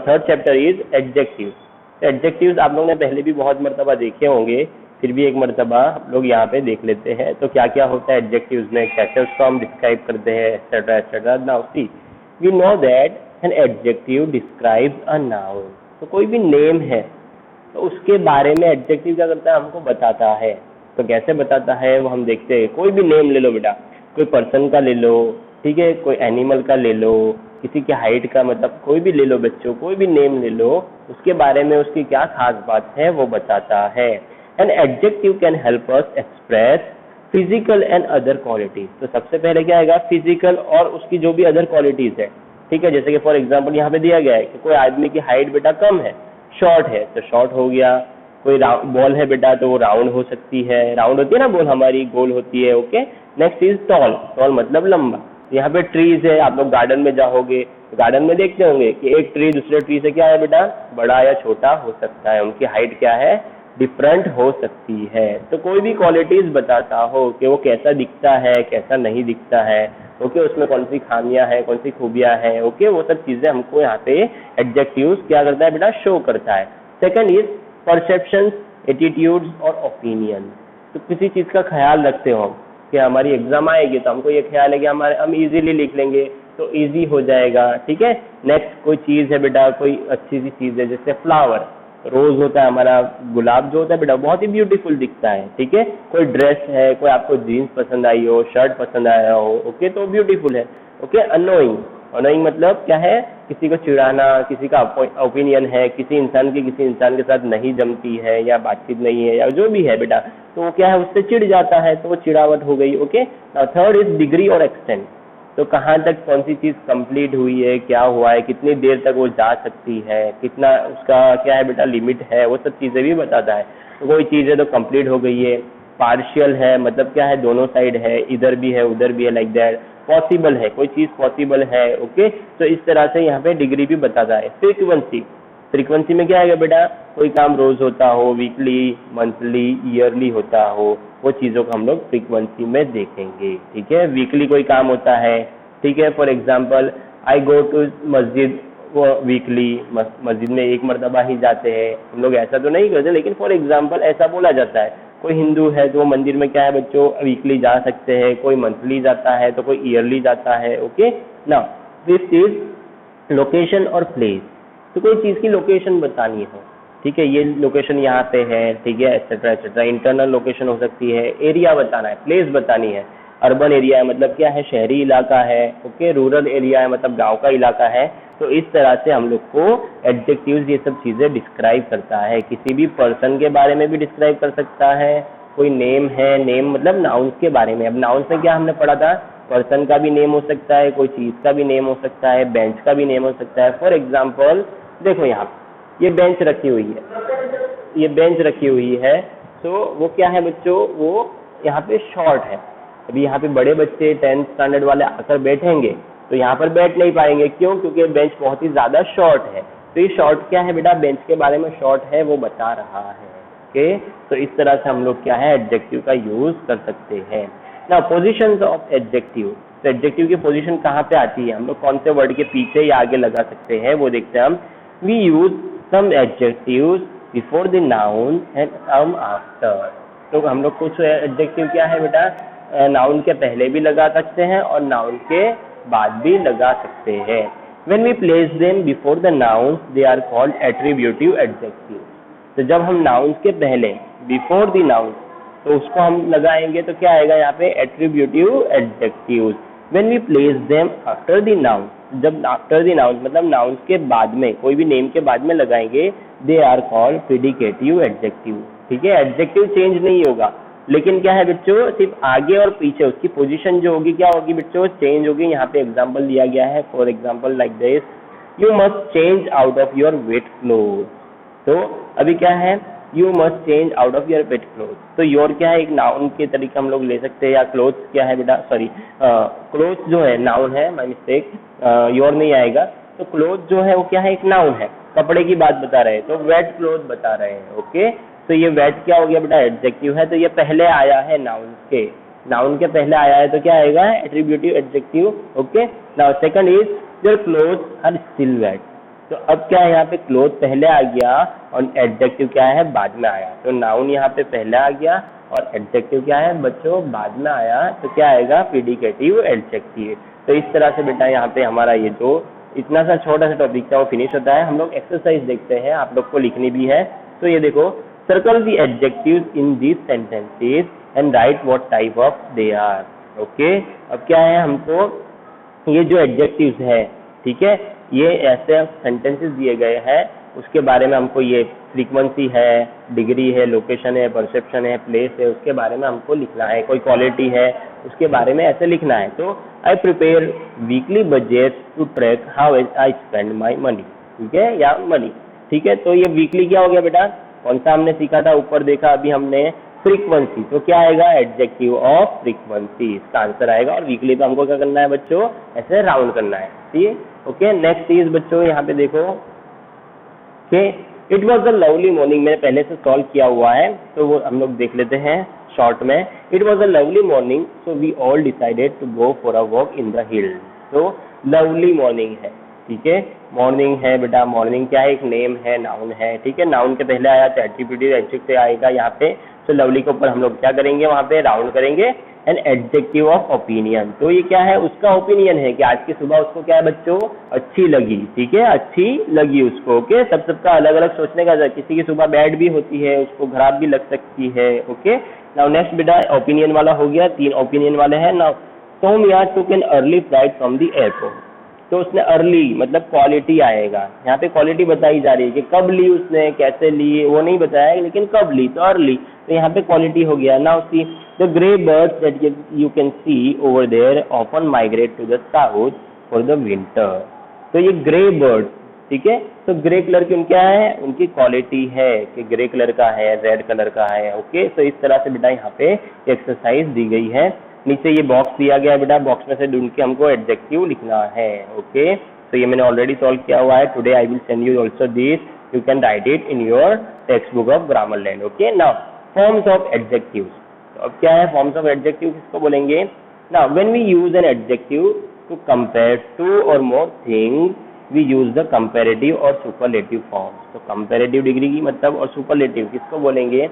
Third chapter is adjective. Adjectives आप लोगों ने पहले भी बहुत मरतबा देखे होंगे, फिर भी एक मरतबा हम लोग यहाँ पे देख लेते हैं। तो क्या क्या होता है एडजेक्टिव्स में, कैसे उसको हम डिस्क्राइब करते हैं, etcetera etcetera. Now see we know that an adjective describes a noun. तो कोई भी नेम है तो उसके बारे में एडजेक्टिव क्या करता है, हमको बताता है। तो कैसे बताता है वो हम देखते हैं। कोई भी नेम ले लो बेटा, कोई पर्सन का ले लो, ठीक है, कोई एनिमल का ले लो, किसी की हाइट का, मतलब कोई भी ले लो बच्चों, कोई भी नेम ले लो, उसके बारे में उसकी क्या खास बात है वो बताता है। An adjective can help us express physical and other qualities. तो सबसे पहले क्या आएगा, फिजिकल और उसकी जो भी अदर क्वालिटीज है, ठीक है। जैसे कि फॉर एग्जाम्पल यहाँ पे दिया गया है कि कोई आदमी की हाइट बेटा कम है, शॉर्ट है, तो शॉर्ट हो गया। कोई बॉल है बेटा तो वो राउंड हो सकती है, राउंड होती है ना बॉल हमारी, गोल होती है, okay. Next is tall, tall मतलब लंबा। यहाँ पे ट्रीज है, आप लोग गार्डन में जाओगे तो गार्डन में देखते होंगे कि एक ट्री दूसरे ट्री से क्या है बेटा, बड़ा या छोटा हो सकता है, उनकी हाइट क्या है, डिफरेंट हो सकती है। तो कोई भी क्वालिटीज बताता हो कि वो कैसा दिखता है, कैसा नहीं दिखता है, ओके, उसमें कौन सी खामियां हैं, कौन सी खूबियां हैं, ओके, वो सब चीजें हमको यहाँ पे एडजेक्टिव्स क्या करता है बेटा, शो करता है। सेकंड इज परसेप्शंस, एटीट्यूड्स और ओपिनियन। तो किसी चीज का ख्याल रखते हो हम कि हमारी एग्जाम आएगी तो हमको ये ख्याल है कि हम इजीली लिख लेंगे तो इजी हो जाएगा, ठीक है। नेक्स्ट कोई चीज है बेटा, कोई अच्छी सी चीज है, जैसे फ्लावर, रोज होता है हमारा, गुलाब जो होता है बेटा बहुत ही ब्यूटीफुल दिखता है, ठीक है। कोई ड्रेस है, कोई आपको जीन्स पसंद आई हो, शर्ट पसंद आया हो, ओके, तो ब्यूटीफुल है, ओके। अनोइंग, अनोइंग मतलब क्या है, किसी को चिढ़ाना, किसी का ओपिनियन है, किसी इंसान की किसी इंसान के साथ नहीं जमती है या बातचीत नहीं है या जो भी है बेटा, तो वो क्या है, उससे चिढ़ जाता है, तो वो चिड़ावट हो गई, ओके। थर्ड इज डिग्री और एक्सटेंट। तो कहाँ तक कौन सी चीज कंप्लीट हुई है, क्या हुआ है, कितनी देर तक वो जा सकती है, कितना उसका क्या है बेटा लिमिट है, वो सब चीजें भी बताता है। तो कोई चीज है तो कंप्लीट हो गई है, पार्शियल है मतलब क्या है, दोनों साइड है, इधर भी है उधर भी है, लाइक दैट। पॉसिबल है, कोई चीज पॉसिबल है, ओके। तो इस तरह से यहाँ पे डिग्री भी बताता है। फ्रीक्वेंसी, फ्रीक्वेंसी में क्या आएगा बेटा, कोई काम रोज होता हो, वीकली, मंथली, ईयरली होता हो, वो चीजों को हम लोग फ्रीक्वेंसी में देखेंगे, ठीक है। वीकली कोई काम होता है, ठीक है, for example I go to मस्जिद, वो वीकली मस्जिद में एक मरतबा ही जाते हैं हम लोग, ऐसा तो नहीं करते, लेकिन फॉर एग्जाम्पल ऐसा बोला जाता है। कोई हिंदू है तो वो मंदिर में क्या है बच्चों, वीकली जा सकते हैं, कोई मंथली जाता है तो कोई ईयरली जाता है, okay. Now fifth is location और प्लेस। तो कोई चीज की लोकेशन बतानी हो, ठीक है, ये लोकेशन यहाँ पे है, ठीक है, एक्सेट्रा एक्सेट्रा। इंटरनल लोकेशन हो सकती है, एरिया बताना है, प्लेस बतानी है। अर्बन एरिया है मतलब क्या है, शहरी इलाका है, ओके। रूरल एरिया है मतलब गांव का इलाका है। तो इस तरह से हम लोग को एडजेक्टिव्स ये सब चीजें डिस्क्राइब करता है। किसी भी पर्सन के बारे में भी डिस्क्राइब कर सकता है। कोई नेम है, नेम मतलब नाउन्स के बारे में। अब नाउन्स में क्या हमने पढ़ा था, पर्सन का भी नेम हो सकता है, कोई चीज का भी नेम हो सकता है, बेंच का भी नेम हो सकता है। फॉर एग्जाम्पल देखो यहाँ ये बेंच रखी हुई है, ये बेंच रखी हुई है, तो वो क्या है बच्चों, वो यहाँ पे शॉर्ट है। अभी यहाँ पे बड़े बच्चे 10th स्टैंडर्ड वाले आकर बैठेंगे तो यहाँ पर बैठ नहीं पाएंगे, क्यों, क्योंकि बेंच बहुत ही ज्यादा शॉर्ट है। तो ये शॉर्ट क्या है बेटा, बेंच के बारे में शॉर्ट है वो बता रहा है, ओके। तो इस तरह से हम लोग क्या है एडजेक्टिव का यूज कर सकते हैं। ना पोजिशन ऑफ एडजेक्टिव, तो एडजेक्टिव की पोजीशन कहाँ पे आती है, हम लोग कौन से वर्ड के पीछे या आगे लगा सकते हैं वो देखते हैं हम। We use some adjectives before the noun and some after. तो हम लोग कुछ एडजेक्टिव क्या है बेटा, नाउन के पहले भी लगा सकते हैं और नाउन के बाद भी लगा सकते हैं। When we place them before the nouns, they are called attributive adjectives. तो जब हम nouns के पहले before the nouns तो उसको हम लगाएंगे तो क्या आएगा यहाँ पे attributive adjectives. When we place them after the nouns, जब after the nouns मतलब nouns के बाद में, कोई भी name के बाद में लगाएंगे, they are called predicative adjectives. ठीक है, adjective change नहीं होगा, लेकिन क्या है बच्चों, सिर्फ आगे और पीछे उसकी पोजीशन जो होगी क्या होगी बच्चों, चेंज होगी। यहाँ पे एग्जांपल दिया गया है, for example like this, you must change out of your wet cloth. तो अभी क्या है, you must change out of your wet cloth. तो योर क्या है, एक नाउन के तरीके हम लोग ले सकते हैं, या क्लोथ क्या है बेटा, सॉरी क्लोथ जो है नाउन है, माय मिस्टेक, योर नहीं आएगा। तो क्लोथ जो है वो क्या है, एक नाउन है, कपड़े की बात बता रहे हैं, तो वेट क्लोथ बता रहे हैं, ओके। तो ये वेट क्या हो गया बेटा, एडजेक्टिव है, तो ये पहले आया है नाउन के, नाउन के पहले आया है तो क्या आएगा, attributive adjective, okay. Now second is your clothes are still wet. तो अब क्या है, यहाँ पे क्लोथ पहले आ गया और एडजेक्टिव क्या है, बाद में आया। तो नाउन यहाँ पे पहले आ गया और एडजेक्टिव क्या है बच्चों, बाद में आया। तो क्या आएगा, प्रीडिकेटिव एडजेक्टिव। तो इस तरह से बेटा यहाँ पे हमारा ये जो इतना सा छोटा सा टॉपिक था वो फिनिश होता है। हम लोग एक्सरसाइज देखते हैं, आप लोग को लिखनी भी है। तो ये देखो, circle the adjectives in these sentences and write what type of they are. Okay, अब क्या है, हमको ये जो एडजेक्टिव्स है, ठीक है, ये ऐसे सेंटेंसेस दिए गए हैं, उसके बारे में हमको ये फ्रीक्वेंसी है, डिग्री है, लोकेशन है, परसेप्शन है, प्लेस है, उसके बारे में हमको लिखना है। कोई क्वालिटी है उसके बारे में ऐसे लिखना है। तो I prepare weekly budget to track how I spend my money, ठीक है, या मनी, ठीक है। तो ये वीकली क्या हो गया बेटा, कौन सा हमने सीखा था, ऊपर देखा अभी हमने, फ्रीक्वेंसी। तो क्या आएगा, एडजेक्टिव ऑफ फ्रीक्वेंसी, इसका आंसर आएगा। और वीकली तो हमको क्या करना है बच्चों, ऐसे राउंड करना है, ठीक है। ओके, नेक्स्ट चीज बच्चों यहाँ पे देखो कि it was a lovely morning, मैंने पहले से सॉल्व किया हुआ है, तो वो हम लोग देख लेते हैं शॉर्ट में। It was a lovely morning so we all decided to go for a walk in the hill. तो लवली मॉर्निंग है, ठीक है, मॉर्निंग है बेटा, मॉर्निंग क्या है, एक नेम है, नाउन है, ठीक है। नाउन के पहले आया तो एट्रीब्यूटिव एडजेक्टिव से आएगा यहाँ पे। तो लवली के ऊपर हम लोग क्या करेंगे, वहाँ पे राउंड करेंगे, एन एडजेक्टिव ऑफ ओपिनियन। तो ये क्या है, उसका ओपिनियन है कि आज की सुबह उसको क्या है बच्चों, अच्छी लगी, ठीक है, अच्छी लगी उसको। ओके, सबका अलग अलग सोचने का, किसी की सुबह बैड भी होती है, उसको खराब भी लग सकती है। ओके, नाउ नेक्स्ट बेटा ओपिनियन वाला हो गया, 3 ओपिनियन वाले हैं। Now Soumya took an early flight from the airport. तो उसने अर्ली मतलब क्वालिटी आएगा, यहाँ पे क्वालिटी बताई जा रही है कि कब ली उसने, कैसे ली, वो नहीं बताया, लेकिन कब ली, तो अर्ली, तो यहाँ पे क्वालिटी हो गया। Now see the grey birds that you can see over there often migrate to the south for the winter. तो ये ग्रे बर्ड, ठीक है, तो ग्रे कलर की उनके है, उनकी क्वालिटी है कि ग्रे कलर का है, रेड कलर का है। ओके, तो इस तरह से बेटा यहाँ पे एक्सरसाइज दी गई है। नीचे ये बॉक्स दिया गया है बेटा, बॉक्स में से ढूंढ के हमको एडजेक्टिव लिखना है। ओके, तो ये मैंने ऑलरेडी सॉल्व किया हुआ है। Today I will send you also this, you can write it in your text book of Grammarland. Okay, now forms of adjectives. तो अब क्या है, फॉर्म्स ऑफ एडजेक्टिव किसको बोलेंगे। Now when we use an adjective to compare 2 or more things we use the comparative और superlative forms. तो comparative degree की मतलब और सुपरलेटिव किसको बोलेंगे,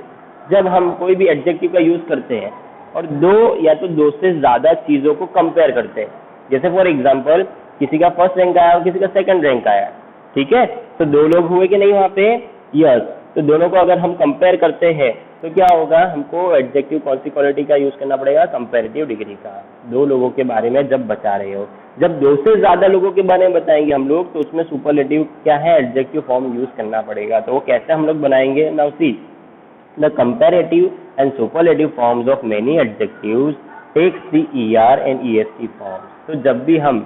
जब हम कोई भी एडजेक्टिव का यूज करते हैं और 2 या तो 2 से ज्यादा चीजों को कंपेयर करते हैं। जैसे फॉर एग्जांपल किसी का फर्स्ट रैंक आया और किसी का सेकंड रैंक आया, ठीक है, तो 2 लोग हुए कि नहीं वहाँ पे, यस। तो दोनों को अगर हम कंपेयर करते हैं तो क्या होगा, हमको एडजेक्टिव कौन सी क्वालिटी का यूज करना पड़ेगा, कंपेरेटिव डिग्री का। 2 लोगों के बारे में जब बता रहे हो, जब 2 से ज्यादा लोगों के बारे में बताएंगे हम लोग, तो उसमें सुपरलेटिव क्या है, एडजेक्टिव फॉर्म यूज करना पड़ेगा। तो वो कैसे हम लोग बनाएंगे, now see the comparative and superlative forms of many adjectives takes the er and est forms। तो जब भी हम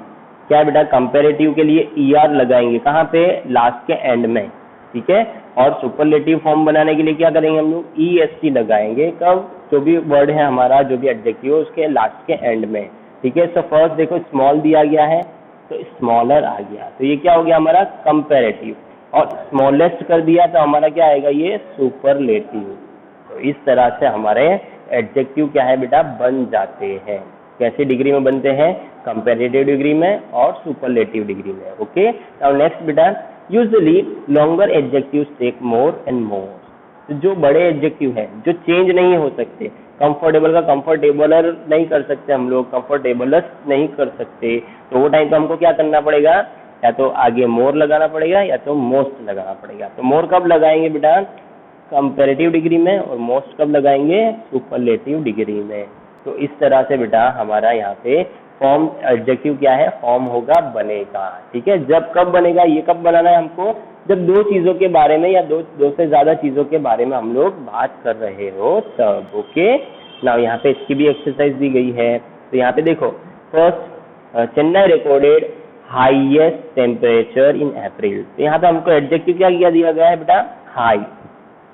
क्या बेटा कंपैरेटिव के लिए er लगाएंगे, कहाँ पे, लास्ट के एंड में, ठीक है, और सुपरलेटिव फॉर्म बनाने के लिए क्या करेंगे हम लोग, est लगाएंगे, कब, जो भी वर्ड है हमारा, जो भी एडजेक्टिव है उसके लास्ट के एंड में, ठीक है। तो फर्स्ट देखो स्मॉल दिया गया है तो स्मॉलर आ गया, तो ये क्या हो गया हमारा कंपैरेटिव, और स्मॉलेस्ट कर दिया तो हमारा क्या आएगा, ये सुपरलेटिव। तो इस तरह से हमारे एडजेक्टिव क्या है बेटा, बन जाते हैं। कैसी डिग्री में बनते हैं, कंपैरेटिव डिग्री में और सुपरलेटिव डिग्री में। ओके, नाउ नेक्स्ट बेटा, usually longer adjectives take more and more. तो जो बड़े एडजेक्टिव हैं जो चेंज नहीं हो सकते, कंफर्टेबल का कंफर्टेबलर नहीं कर सकते हम लोग, कंफर्टेबलस नहीं कर सकते, तो वो टाइम पे हमको क्या करना पड़ेगा, या तो आगे मोर लगाना पड़ेगा या तो मोस्ट लगाना पड़ेगा। तो मोर कब लगाएंगे बेटा, कंपैरेटिव डिग्री में, और मोस्ट कब लगाएंगे, सुपरलेटिव डिग्री में। तो इस तरह से बेटा हमारा यहाँ पे फॉर्म एडजेक्टिव क्या है, फॉर्म होगा, बनेगा, ठीक है। जब कब बनेगा, ये कब बनाना है हमको, जब 2 चीजों के बारे में या दो से ज्यादा चीजों के बारे में हम लोग बात कर रहे हो तब। ओके, नाउ यहाँ पे इसकी भी एक्सरसाइज दी गई है। तो यहाँ पे देखो, first Chennai recorded highest temperature in April. तो यहाँ पे हमको एडजेक्टिव क्या दिया गया है बेटा, हाई।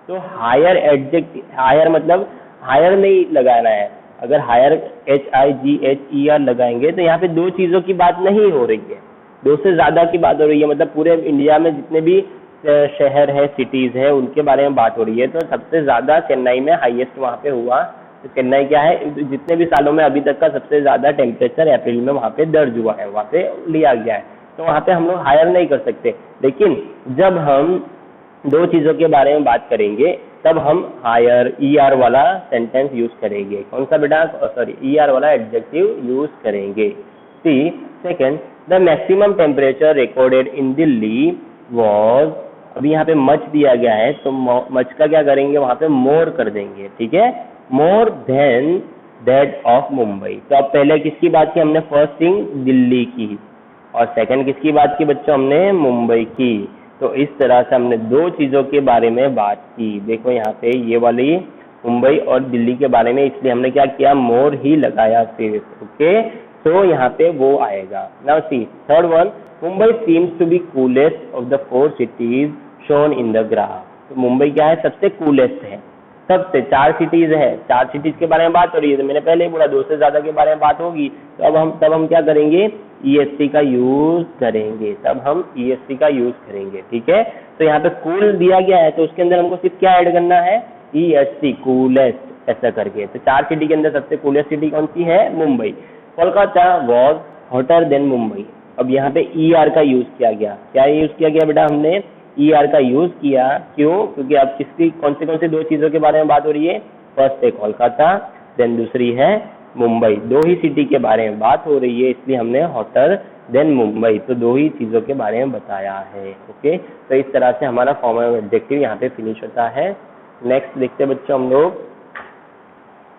तो हायर एडजेक्टिव, हायर मतलब हायर नहीं लगाना है, अगर हायर HIGHER लगाएंगे तो यहाँ पे 2 चीजों की बात नहीं हो रही है, 2 से ज्यादा की बात हो रही है, मतलब पूरे इंडिया में जितने भी शहर है, सिटीज है, उनके बारे में बात हो रही है। तो सबसे ज्यादा चेन्नई में हाईएस्ट वहाँ पे हुआ। तो चेन्नई क्या है, जितने भी सालों में अभी तक का सबसे ज्यादा टेम्परेचर अप्रैल में वहाँ पे दर्ज हुआ है, वहाँ पे लिया गया है। तो वहाँ पे हम लोग हायर नहीं कर सकते। लेकिन जब हम दो चीज़ों के बारे में बात करेंगे तब हम हायर ER वाला सेंटेंस यूज करेंगे। कौन सा बेटा? सॉरी, ER वाला एडजेक्टिव यूज करेंगे। See second, the maximum temperature recorded in Delhi was, अभी यहाँ पे मच दिया गया है तो मच का क्या करेंगे? वहाँ पे मोर कर देंगे, ठीक है, more than that of Mumbai. तो अब पहले किसकी बात की हमने? फर्स्ट थिंग दिल्ली की, और सेकंड किसकी बात की बच्चों? हमने मुंबई की। तो इस तरह से हमने दो चीज़ों के बारे में बात की। देखो यहाँ पे ये वाली मुंबई और दिल्ली के बारे में, इसलिए हमने क्या किया? मोर ही लगाया सिर्फ। ओके, तो यहाँ पे वो आएगा। Now see third one, Mumbai seems to be coolest of the 4 cities shown in the graph. तो मुंबई क्या है? सबसे कूलेस्ट है, सबसे 4 सिटीज है, 4 सिटीज के बारे में बात हो रही है। तो मैंने पहले ही बोला 2 से ज्यादा के बारे में बात होगी तो तब हम क्या करेंगे? EST का यूज करेंगे, तब हम EST का यूज करेंगे, ठीक है। तो यहाँ पे कूल दिया गया है तो उसके अंदर हमको सिर्फ क्या ऐड करना है? EST, कूलेस्ट, ऐसा करके। तो 4 सिटी के अंदर सबसे कूलेस्ट सिटी कौन सी है? Mumbai. Kolkata was hotter then Mumbai. अब यहाँ पे ER का यूज किया गया। क्या यूज किया गया बेटा? हमने ER का यूज किया। क्यों? क्योंकि अब किसकी कौन सी दो चीजों के बारे में बात हो रही है? फर्स्ट है कोलकाता, देन दूसरी है मुंबई। दो ही सिटी के बारे में बात हो रही है, इसलिए हमने हॉटर देन मुंबई, तो दो ही चीजों के बारे में बताया है। ओके, तो इस तरह से हमारा फॉर्म ऑफ एडजेक्टिव यहाँ पे फिनिश होता है। नेक्स्ट देखते हैं बच्चों हम लोग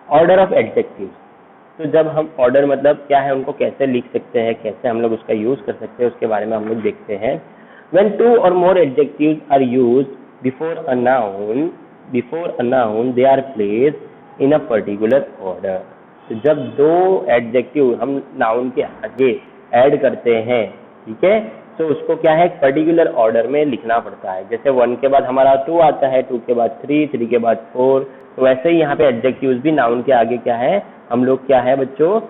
ऑर्डर ऑफ एडजेक्टिव। तो जब हम ऑर्डर मतलब क्या है, उनको कैसे लिख सकते हैं, कैसे हम लोग उसका यूज कर सकते हैं, उसके बारे में हम लोग देखते हैं। When 2 or more adjectives are used before a noun, they are placed in a particular order. तो जब दो एडजेक्टिव हम नाउन के आगे ऐड करते हैं, ठीक है, तो उसको क्या है? पर्टिकुलर ऑर्डर में लिखना पड़ता है। जैसे 1 के बाद हमारा 2 आता है, 2 के बाद 3, 3 के बाद 4, तो वैसे ही यहाँ पे एडजेक्टिव्स भी नाउन के आगे क्या है? हम लोग क्या है बच्चों?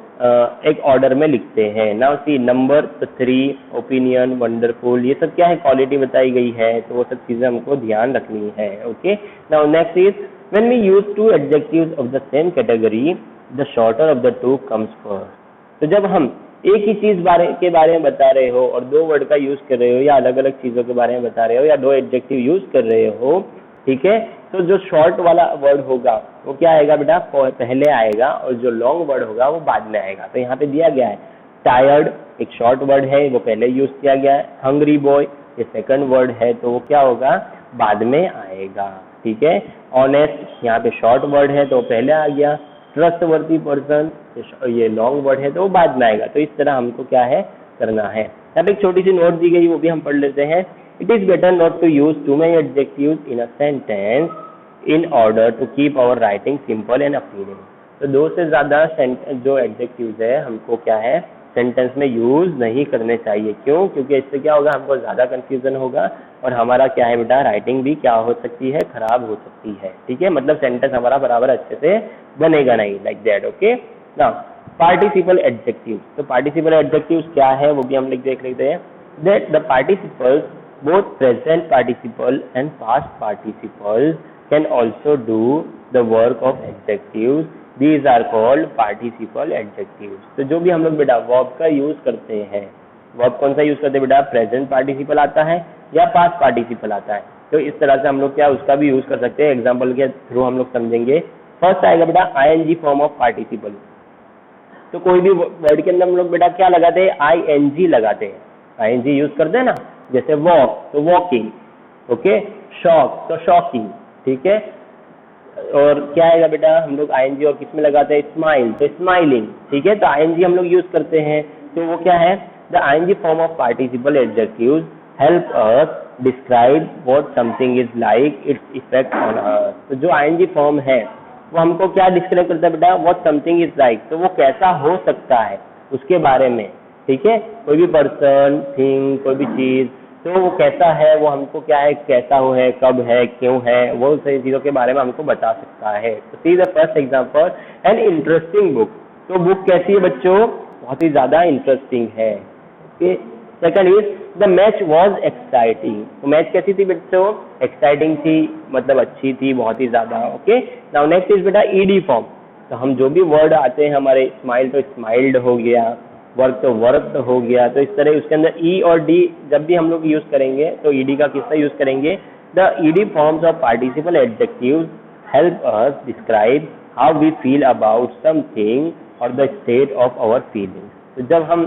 एक ऑर्डर में लिखते हैं। Now see number 3, opinion, wonderful, ये सब क्या है? क्वालिटी बताई गई है, तो वो सब चीजें हमको ध्यान रखनी है। Okay, now next is when we use 2 adjectives of the same category, the shorter of the 2 comes first. तो जब हम एक ही चीज के बारे में बता रहे हो और 2 वर्ड का यूज कर रहे हो, या अलग अलग चीजों के बारे में बता रहे हो, या 2 एडजेक्टिव यूज कर रहे हो, ठीक है, तो जो शॉर्ट वाला वर्ड होगा वो क्या आएगा बेटा? पहले आएगा, और जो लॉन्ग वर्ड होगा वो बाद में आएगा। तो यहाँ पे दिया गया है टायर्ड, एक शॉर्ट वर्ड है, वो पहले यूज किया गया है। हंग्री बॉय ये सेकंड वर्ड है, तो वो क्या होगा? बाद में आएगा, ठीक है। ऑनेस्ट यहाँ पे शॉर्ट वर्ड है तो पहले आ गया। ट्रस्टवर्दी पर्सन ये लॉन्ग वर्ड है तो वो बाद में आएगा। तो इस तरह हमको क्या है करना है। यहाँ पे एक छोटी सी नोट दी गई, वो भी हम पढ़ लेते हैं। It is better not to use too many adjectives in a sentence in order to keep our writing simple and appealing. तो 2 से ज़्यादा जो एडजेक्टिव्स है हमको क्या है? सेंटेंस में यूज नहीं करने चाहिए। क्यों? क्योंकि इससे क्या होगा? हमको ज़्यादा कंफ्यूजन होगा और हमारा क्या है बेटा? राइटिंग भी क्या हो सकती है? खराब हो सकती है, ठीक है। मतलब सेंटेंस हमारा बराबर अच्छे से बनेगा नहीं, like that. Okay, now participle adjectives. तो पार्टिसिपल एडजेक्टिव्स क्या है वो भी हम देख लेते हैं। That the participles both present participle and past participles can also do the work of adjectives. These are called participle adjectives. तो जो भी हम लोग बेटा verb का यूज करते हैं, verb कौन सा यूज करते हैं बेटा? प्रेजेंट पार्टिसिपल आता है या पास्ट पार्टिसिपल आता है। तो इस तरह से हम लोग क्या उसका भी यूज कर सकते हैं। एग्जाम्पल के थ्रू हम लोग समझेंगे। फर्स्ट आएगा बेटा ING फॉर्म ऑफ पार्टिसिपल। तो कोई भी वर्ड के अंदर हम लोग बेटा क्या लगाते हैं? ING लगाते हैं। ING यूज करते हैं ना, जैसे वॉक तो वॉकिंग, ओके, शॉक तो शॉकिंग, ठीक है। और क्या आएगा बेटा? हम लोग ING और किस में लगाते हैं? स्माइल तो स्माइलिंग, ठीक है। तो ING हम लोग यूज करते हैं, तो वो क्या है? The ING form of participle adjectives help us describe what something is like its effect on us. तो जो ING फॉर्म है वो हमको क्या डिस्क्राइब करता है बेटा? व्हाट समथिंग इज लाइक, तो वो कैसा हो सकता है उसके बारे में, ठीक है। कोई भी पर्सन, थिंग, कोई भी चीज, तो वो कैसा है, वो हमको क्या है? कैसा हो है, कब है, क्यों है, वो सही चीजों के बारे में हमको बता सकता है। तो see the first example, an interesting book. तो बुक कैसी है बच्चों? बहुत ही ज्यादा इंटरेस्टिंग है। Okay, second is the match was exciting. तो मैच कैसी थी बच्चों? एक्साइटिंग थी, मतलब अच्छी थी, बहुत ही ज्यादा। ओके, नाउ नेक्स्ट इज बेटा ED फॉर्म। तो हम जो भी वर्ड आते हैं हमारे, स्माइल तो स्माइल्ड हो गया, वर्क तो वर्क हो गया। तो इस तरह उसके अंदर ई और डी जब भी हम लोग यूज करेंगे तो ईडी का किसका यूज करेंगे? The ED forms of participle adjectives help us describe how we feel about something or the state of our feelings. तो जब हम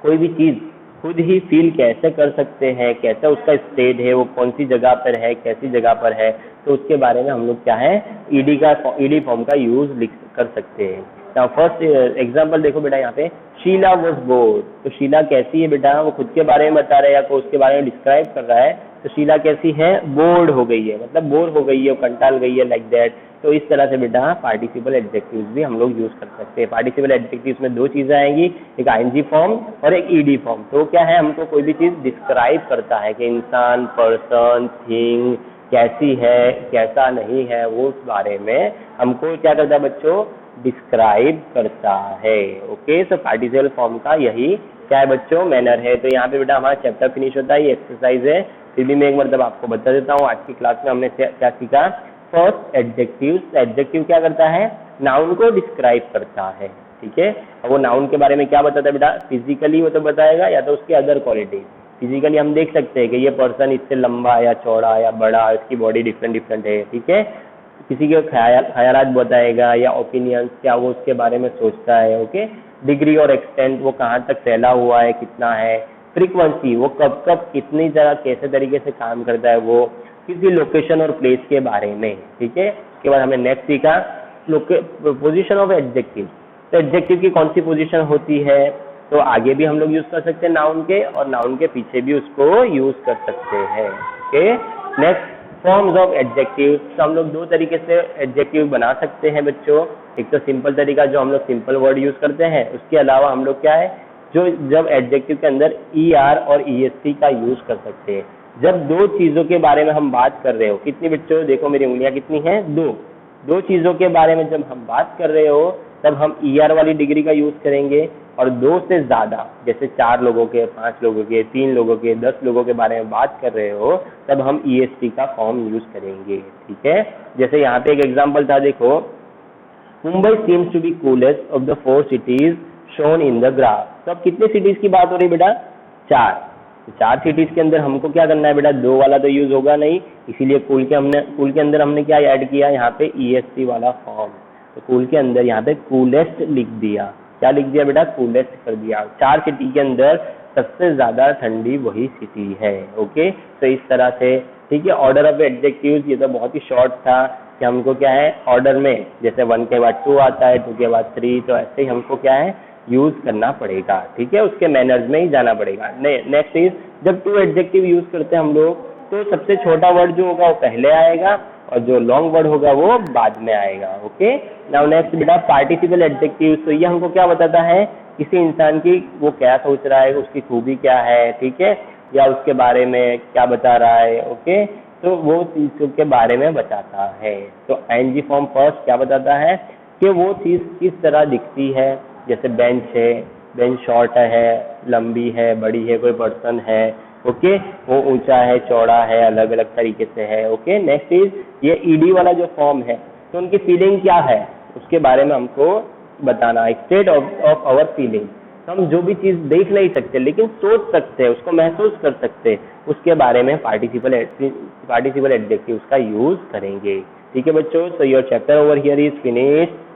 कोई भी चीज खुद ही फील कैसे कर सकते हैं, कैसे उसका स्टेट है, वो कौन सी जगह पर है, कैसी जगह पर है, तो उसके बारे में हम लोग क्या है ईडी फॉर्म का यूज लिख कर सकते हैं। तो फर्स्ट एग्जांपल देखो बेटा, यहाँ पे शीला वॉज बोर्ड। तो शीला कैसी है बेटा? वो खुद के बारे में बता रहा है या कोई उसके बारे में डिस्क्राइब कर रहा है। तो शीला कैसी है? बोर्ड हो गई है, मतलब बोर हो गई है, कंटाल गई है, लाइक दैट। तो इस तरह से बेटा पार्टिसिपल एडजेक्टिव्स भी हम लोग यूज कर सकते हैं। पार्टिसिपल एडजेक्टिव्स में दो चीजें आएंगी, एक आईएनजी फॉर्म और एक ईडी फॉर्म। तो क्या है? हमको कोई भी चीज डिस्क्राइब करता है कि इंसान, पर्सन, थिंग कैसी है, कैसा नहीं है, वो उस बारे में हमको क्या करता है बच्चों? डिस्क्राइब करता है। ओके, तो पार्टिसिपल फॉर्म का यही क्या है बच्चों? मैनर है। तो यहाँ पे बेटा हमारा चैप्टर फिनिश होता है, ये एक्सरसाइज है। फिर भी मैं एक मतलब आपको बता देता हूँ, आज की क्लास में हमने क्या सीखा? First adjective. एडजेक्टिव क्या करता है? नाउन को डिस्क्राइब करता है, ठीक है। वो नाउन के बारे में क्या बताता है बेटा? फिजिकली वो तो बताएगा या तो उसकी अदर क्वालिटी। फिजिकली हम देख सकते हैं कि ये पर्सन इससे लंबा या चौड़ा या बड़ा, इसकी बॉडी डिफरेंट डिफरेंट है, ठीक है। किसी के ख्यालात बताएगा या ओपिनियंस, क्या वो उसके बारे में सोचता है, ओके। डिग्री और एक्सटेंट, वो कहाँ तक फैला हुआ है, कितना है। फ्रीक्वेंसी, वो कब कब कितनी जगह कैसे तरीके से काम करता है, वो किसी लोकेशन और प्लेस के बारे में, ठीक है। उसके बाद हमने नेक्स्ट सीखा पोजीशन ऑफ एडजेक्टिव। तो एडजेक्टिव की कौन सी पोजीशन होती है? तो आगे भी हम लोग यूज कर सकते हैं नाउन के, और नाउन के पीछे भी उसको यूज कर सकते हैं, okay. Next forms of adjective. तो हम लोग दो तरीके से एडजेक्टिव बना सकते हैं बच्चों। एक तो सिंपल तरीका जो हम लोग सिंपल वर्ड यूज करते हैं, उसके अलावा हम लोग क्या है जो जब एडजेक्टिव के अंदर ER और EST का यूज कर सकते हैं। जब दो चीजों के बारे में हम बात कर रहे हो, कितनी बच्चों देखो मेरी उंगलियां कितनी हैं? दो चीजों के बारे में जब हम बात कर रहे हो तब हम ER वाली डिग्री का यूज करेंगे, और दो से ज्यादा जैसे 4 लोगों के, 5 लोगों के, 3 लोगों के, 10 लोगों के बारे में बात कर रहे हो तब हम EST का फॉर्म यूज करेंगे, ठीक है। जैसे यहाँ पे एक एग्जांपल था, देखो Mumbai seems to be coolest of the 4 cities shown in the graph. तो अब कितने सिटीज की बात हो रही है बेटा? 4। 4 सिटीज के अंदर हमको क्या करना है बेटा? 2 वाला तो यूज होगा नहीं, इसीलिए कूल के अंदर हमने क्या ऐड किया? यहाँ पे EST वाला फॉर्म। तो कूल के अंदर यहाँ पे कूलेस्ट लिख दिया। क्या लिख दिया बेटा? कूलेस्ट कर दिया। 4 सिटी के अंदर सबसे ज्यादा ठंडी वही सिटी है, ओके। तो इस तरह से, ठीक है। ऑर्डर ऑफ एडजेक्टिव्स, ये तो बहुत ही शॉर्ट था कि हमको क्या है ऑर्डर में, जैसे 1 के बाद 2 आता है, 2 के बाद 3, तो ऐसे ही हमको क्या है यूज करना पड़ेगा, ठीक है। उसके मैनर्स में ही जाना पड़ेगा। नेक्स्ट इज, जब 2 एडजेक्टिव यूज करते हैं हम लोग तो सबसे छोटा वर्ड जो होगा वो पहले आएगा और जो लॉन्ग वर्ड होगा वो बाद में आएगा, ओके। नाउ नेक्स्ट बेटा पार्टिसिपल एडजेक्टिव। तो ये हमको क्या बताता है? किसी इंसान की वो क्या सोच रहा है, उसकी खूबी क्या है, ठीक है, या उसके बारे में क्या बता रहा है, ओके। तो वो चीजों के बारे में बताता है। तो ING फॉर्म फर्स्ट क्या बताता है कि वो चीज किस तरह दिखती है। जैसे बेंच है, बेंच शॉर्ट है, लंबी है, बड़ी है, कोई पर्सन है, ओके, वो ऊंचा है, चौड़ा है, अलग अलग तरीके से है, ओके। नेक्स्ट इज ये ED वाला जो फॉर्म है, तो उनकी फीलिंग क्या है उसके बारे में हमको बताना है। State of our feeling. हम जो भी चीज देख नहीं सकते लेकिन सोच सकते हैं, उसको महसूस कर सकते हैं, उसके बारे में पार्टिसिपल एडजेक्टिव्स का यूज करेंगे, ठीक है बच्चों। So your chapter over here is finished.